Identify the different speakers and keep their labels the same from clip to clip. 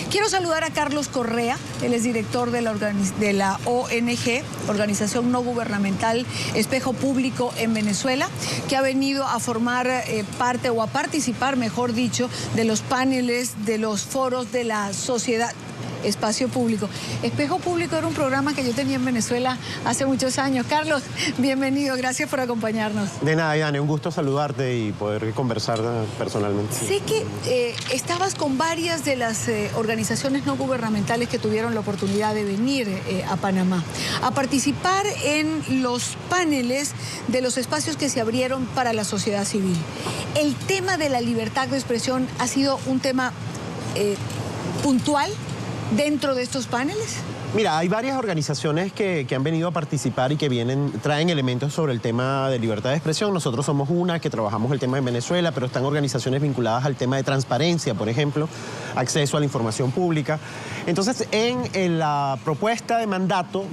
Speaker 1: Quiero saludar a Carlos Correa, él es director de la ONG, Organización No Gubernamental Espejo Público en Venezuela, que ha venido a formar parte o a participar, mejor dicho, de los paneles, de los foros de la sociedad. Espacio Público. Espejo Público era un programa que yo tenía en Venezuela hace muchos años. Carlos, bienvenido, gracias por acompañarnos.
Speaker 2: De nada, Diane, un gusto saludarte y poder conversar personalmente.
Speaker 1: Sé que estabas con varias de las organizaciones no gubernamentales que tuvieron la oportunidad de venir a Panamá, a participar en los paneles de los espacios que se abrieron para la sociedad civil. El tema de la libertad de expresión ha sido un tema puntual dentro de estos paneles.
Speaker 2: Mira, hay varias organizaciones que han venido a participar y que traen elementos sobre el tema de libertad de expresión. Nosotros somos una que trabajamos el tema en Venezuela, pero están organizaciones vinculadas al tema de transparencia, por ejemplo, acceso a la información pública. Entonces, en la propuesta de mandato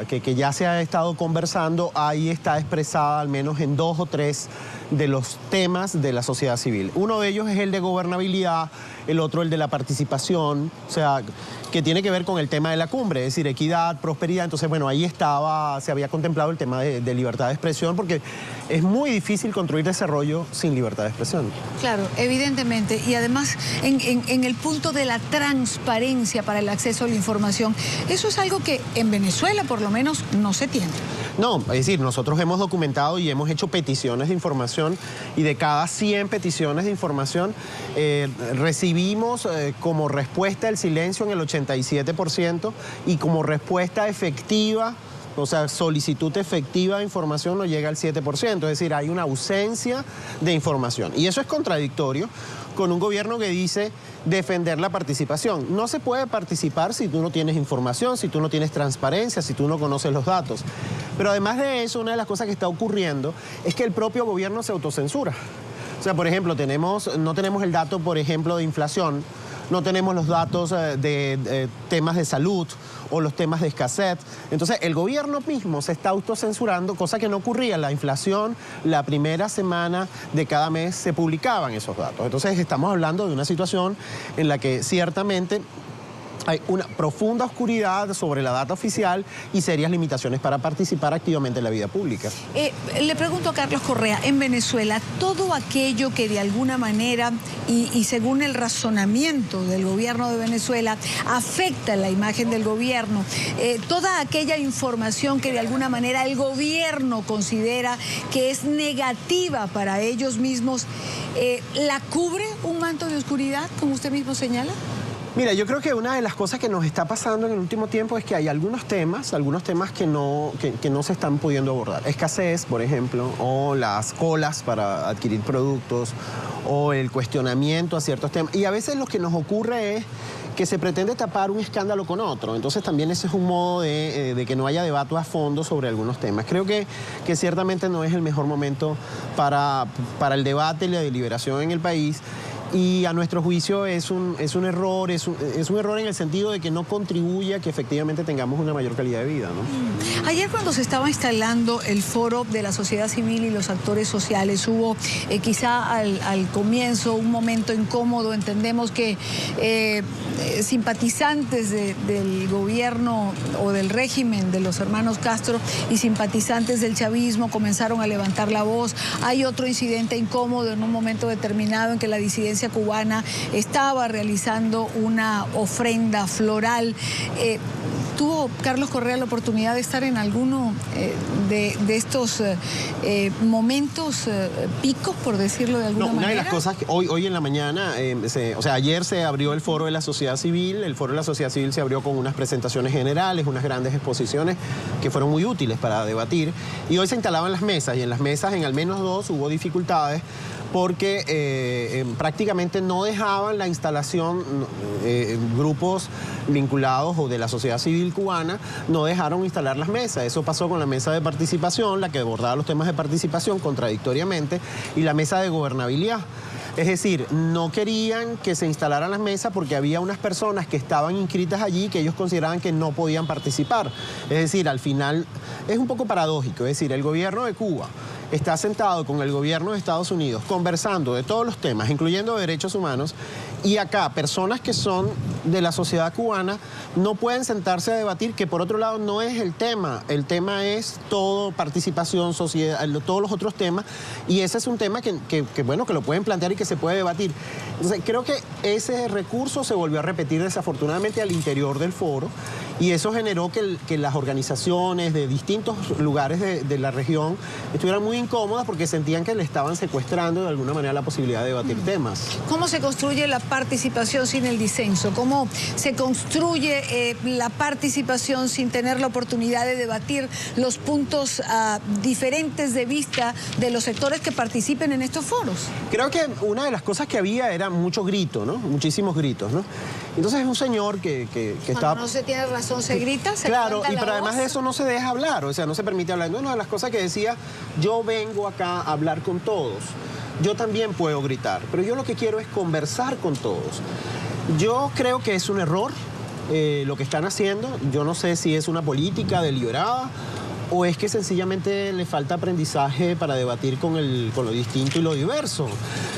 Speaker 2: que ya se ha estado conversando, ahí está expresada al menos en 2 o 3 de los temas de la sociedad civil. Uno de ellos es el de gobernabilidad, el otro el de la participación, o sea, que tiene que ver con el tema de la cumbre, es decir, equidad, prosperidad. Entonces, bueno, ahí se había contemplado el tema de libertad de expresión, porque es muy difícil construir desarrollo sin libertad de expresión.
Speaker 1: Claro, evidentemente. Y además, en el punto de la transparencia para el acceso a la información, eso es algo que en Venezuela, por lo menos, no se tiene.
Speaker 2: No, es decir, nosotros hemos documentado y hemos hecho peticiones de información, y de cada 100 peticiones de información recibimos como respuesta el silencio en el 87%, y como respuesta efectiva, o sea, solicitud efectiva de información, no llega al 7%, es decir, hay una ausencia de información. Y eso es contradictorio con un gobierno que dice defender la participación. No se puede participar si tú no tienes información, si tú no tienes transparencia, si tú no conoces los datos. Pero además de eso, una de las cosas que está ocurriendo es que el propio gobierno se autocensura. O sea, por ejemplo, no tenemos el dato, por ejemplo, de inflación, no tenemos los datos de temas de salud o los temas de escasez. Entonces, el gobierno mismo se está autocensurando, cosa que no ocurría. La inflación, la primera semana de cada mes se publicaban esos datos. Entonces, estamos hablando de una situación en la que ciertamente hay una profunda oscuridad sobre la data oficial y serias limitaciones para participar activamente en la vida pública.
Speaker 1: Le pregunto a Carlos Correa, en Venezuela, todo aquello que de alguna manera y según el razonamiento del gobierno de Venezuela afecta la imagen del gobierno, toda aquella información que de alguna manera el gobierno considera que es negativa para ellos mismos, ¿la cubre un manto de oscuridad, como usted mismo señala?
Speaker 2: Mira, yo creo que una de las cosas que nos está pasando en el último tiempo es que hay algunos temas que no se están pudiendo abordar. Escasez, por ejemplo, o las colas para adquirir productos, o el cuestionamiento a ciertos temas. Y a veces lo que nos ocurre es que se pretende tapar un escándalo con otro. Entonces también ese es un modo de que no haya debate a fondo sobre algunos temas. Creo que ciertamente no es el mejor momento para el debate y la deliberación en el país. Y a nuestro juicio es un error, es un error en el sentido de que no contribuye a que efectivamente tengamos una mayor calidad de vida, ¿no?
Speaker 1: Ayer, cuando se estaba instalando el foro de la sociedad civil y los actores sociales, hubo quizá al comienzo un momento incómodo. Entendemos que simpatizantes del gobierno o del régimen de los hermanos Castro y simpatizantes del chavismo comenzaron a levantar la voz. Hay otro incidente incómodo en un momento determinado en que la disidencia cubana estaba realizando una ofrenda floral. ¿Tuvo Carlos Correa la oportunidad de estar en alguno de estos momentos picos, por decirlo de alguna manera?
Speaker 2: Una de las cosas que hoy en la mañana, ayer se abrió el foro de la sociedad civil. El foro de la sociedad civil se abrió con unas presentaciones generales, unas grandes exposiciones que fueron muy útiles para debatir. Y hoy se instalaban las mesas, y en las mesas, en al menos 2, hubo dificultades, porque prácticamente no dejaban la instalación, grupos vinculados o de la sociedad civil cubana no dejaron instalar las mesas. Eso pasó con la mesa de participación, la que abordaba los temas de participación contradictoriamente, y la mesa de gobernabilidad. Es decir, no querían que se instalaran las mesas porque había unas personas que estaban inscritas allí que ellos consideraban que no podían participar. Es decir, al final es un poco paradójico. Es decir, el gobierno de Cuba está sentado con el gobierno de Estados Unidos conversando de todos los temas, incluyendo derechos humanos, Y acá, personas que son de la sociedad cubana no pueden sentarse a debatir, que por otro lado no es el tema es todo, participación, sociedad, todos los otros temas, y ese es un tema que bueno, que lo pueden plantear y que se puede debatir. Entonces, creo que ese recurso se volvió a repetir desafortunadamente al interior del foro, y eso generó que las organizaciones de distintos lugares de la región estuvieran muy incómodas porque sentían que le estaban secuestrando de alguna manera la posibilidad de debatir temas.
Speaker 1: ¿Cómo se construye la participación sin el disenso? ¿Cómo se construye la participación sin tener la oportunidad de debatir los puntos diferentes de vista de los sectores que participen en estos foros?
Speaker 2: Creo que una de las cosas que había era mucho grito, ¿no? Muchísimos gritos, ¿no? Entonces es un señor que estaba...
Speaker 1: Cuando no se tiene razón, se grita, se
Speaker 2: claro,
Speaker 1: levanta la
Speaker 2: pero además
Speaker 1: voz.
Speaker 2: de eso no se deja hablar, o sea, no se permite hablar. Una de las cosas que decía, yo vengo acá a hablar con todos. Yo también puedo gritar, pero yo lo que quiero es conversar con todos. Yo creo que es un error lo que están haciendo. Yo no sé si es una política deliberada o es que sencillamente le falta aprendizaje para debatir con lo distinto y lo diverso.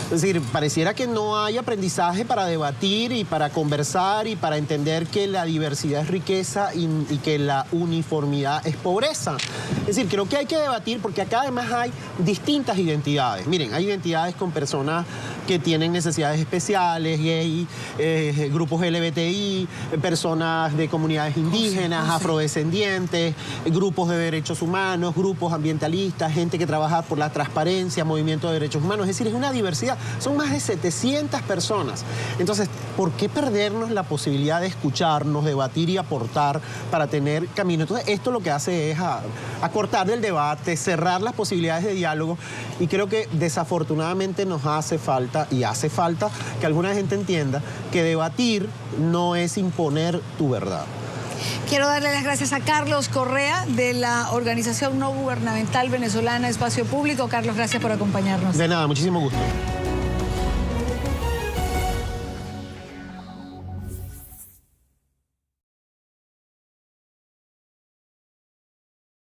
Speaker 2: Es decir, pareciera que no hay aprendizaje para debatir y para conversar y para entender que la diversidad es riqueza y que la uniformidad es pobreza. Es decir, creo que hay que debatir porque acá además hay distintas identidades. Miren, hay identidades con personas que tienen necesidades especiales, gay, grupos LGBTI, personas de comunidades indígenas, afrodescendientes, grupos de derechos humanos, grupos ambientalistas, gente que trabaja por la transparencia, movimiento de derechos humanos. Es decir, es una diversidad. Son más de 700 personas. Entonces, ¿por qué perdernos la posibilidad de escucharnos, debatir y aportar para tener camino? Entonces, esto lo que hace es acortar el debate, cerrar las posibilidades de diálogo, y creo que desafortunadamente nos hace falta, y hace falta que alguna gente entienda que debatir no es imponer tu verdad.
Speaker 1: Quiero darle las gracias a Carlos Correa de la organización no gubernamental venezolana Espacio Público. Carlos, gracias por acompañarnos.
Speaker 2: De nada, muchísimo gusto.